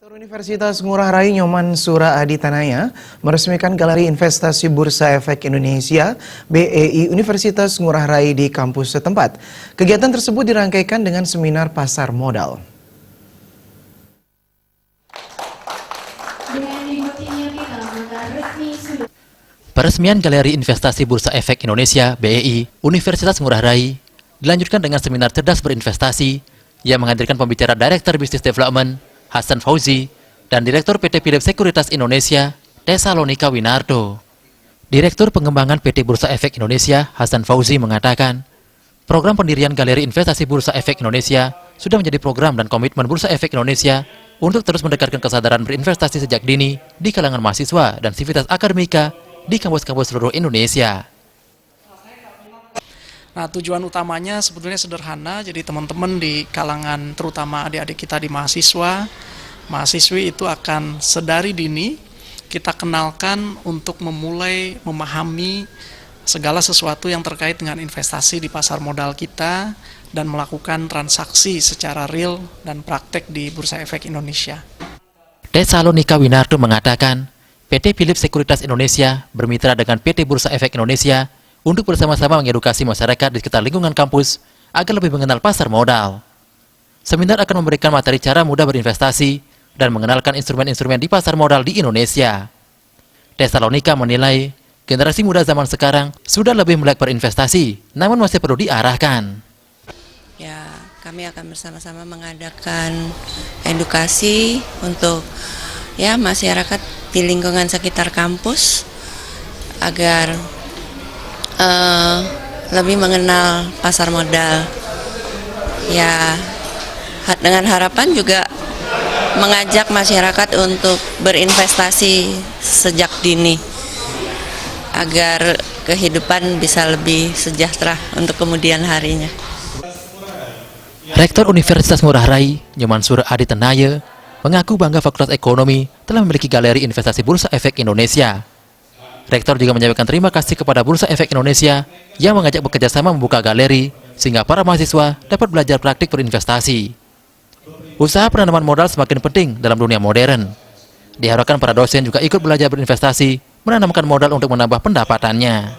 Universitas Ngurah Rai Nyoman Sura Adi Tanaya meresmikan Galeri Investasi Bursa Efek Indonesia BEI Universitas Ngurah Rai di kampus setempat. Kegiatan tersebut dirangkaikan dengan seminar pasar modal. Peresmian Galeri Investasi Bursa Efek Indonesia BEI Universitas Ngurah Rai dilanjutkan dengan seminar cerdas berinvestasi yang menghadirkan pembicara Direktur Business Development Hasan Fauzi dan Direktur PT Philips Sekuritas Indonesia Tesalonika Winardo. Direktur Pengembangan PT Bursa Efek Indonesia Hasan Fauzi mengatakan, program pendirian Galeri Investasi Bursa Efek Indonesia sudah menjadi program dan komitmen Bursa Efek Indonesia untuk terus mendekatkan kesadaran berinvestasi sejak dini di kalangan mahasiswa dan sivitas akademika di kampus-kampus seluruh Indonesia. Nah, tujuan utamanya sebetulnya sederhana, jadi teman-teman di kalangan terutama adik-adik kita di mahasiswi itu akan sedari dini kita kenalkan untuk memulai memahami segala sesuatu yang terkait dengan investasi di pasar modal kita dan melakukan transaksi secara real dan praktek di Bursa Efek Indonesia. Tesalonika Winardo mengatakan, PT Philips Sekuritas Indonesia bermitra dengan PT Bursa Efek Indonesia untuk bersama-sama mengedukasi masyarakat di sekitar lingkungan kampus agar lebih mengenal pasar modal. Seminar akan memberikan materi cara mudah berinvestasi dan mengenalkan instrumen-instrumen di pasar modal di Indonesia. Tesalonika menilai, generasi muda zaman sekarang sudah lebih melek berinvestasi, namun masih perlu diarahkan. Ya, kami akan bersama-sama mengadakan edukasi untuk masyarakat di lingkungan sekitar kampus agar lebih mengenal pasar modal. Ya, dengan harapan juga mengajak masyarakat untuk berinvestasi sejak dini agar kehidupan bisa lebih sejahtera untuk kemudian harinya. Rektor Universitas Ngurah Rai, Nyoman Sura Adi Tanaya, mengaku bangga Fakultas Ekonomi telah memiliki Galeri Investasi Bursa Efek Indonesia. Rektor juga menyampaikan terima kasih kepada Bursa Efek Indonesia yang mengajak bekerja sama membuka galeri sehingga para mahasiswa dapat belajar praktik berinvestasi. Usaha penanaman modal semakin penting dalam dunia modern. Diharapkan para dosen juga ikut belajar berinvestasi, menanamkan modal untuk menambah pendapatannya.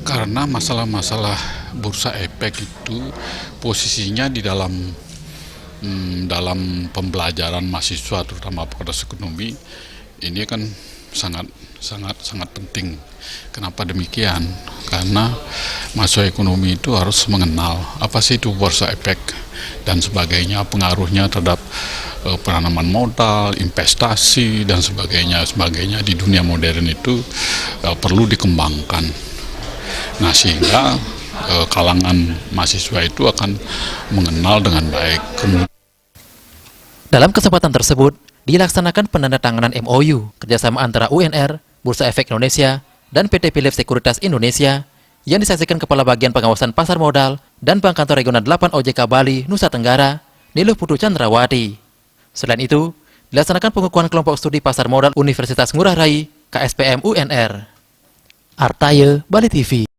Karena masalah-masalah bursa efek itu posisinya di dalam pembelajaran mahasiswa terutama fakultas ekonomi ini kan sangat penting. Kenapa demikian? Karena mahasiswa ekonomi itu harus mengenal apa sih itu bursa efek dan sebagainya, pengaruhnya terhadap penanaman modal, investasi dan sebagainya di dunia modern itu perlu dikembangkan. Nah, sehingga kalangan mahasiswa itu akan mengenal dengan baik. Dalam kesempatan tersebut, dilaksanakan penandatanganan MOU kerjasama antara UNR, Bursa Efek Indonesia, dan PT Philips Sekuritas Indonesia yang disaksikan Kepala Bagian Pengawasan Pasar Modal dan Bank Kantor Regional 8 OJK Bali, Nusa Tenggara, Niluh Putu Chandrawati. Selain itu, dilaksanakan pengukuhan kelompok studi pasar modal Universitas Ngurah Rai, KSPM UNR. Artaye, Bali TV.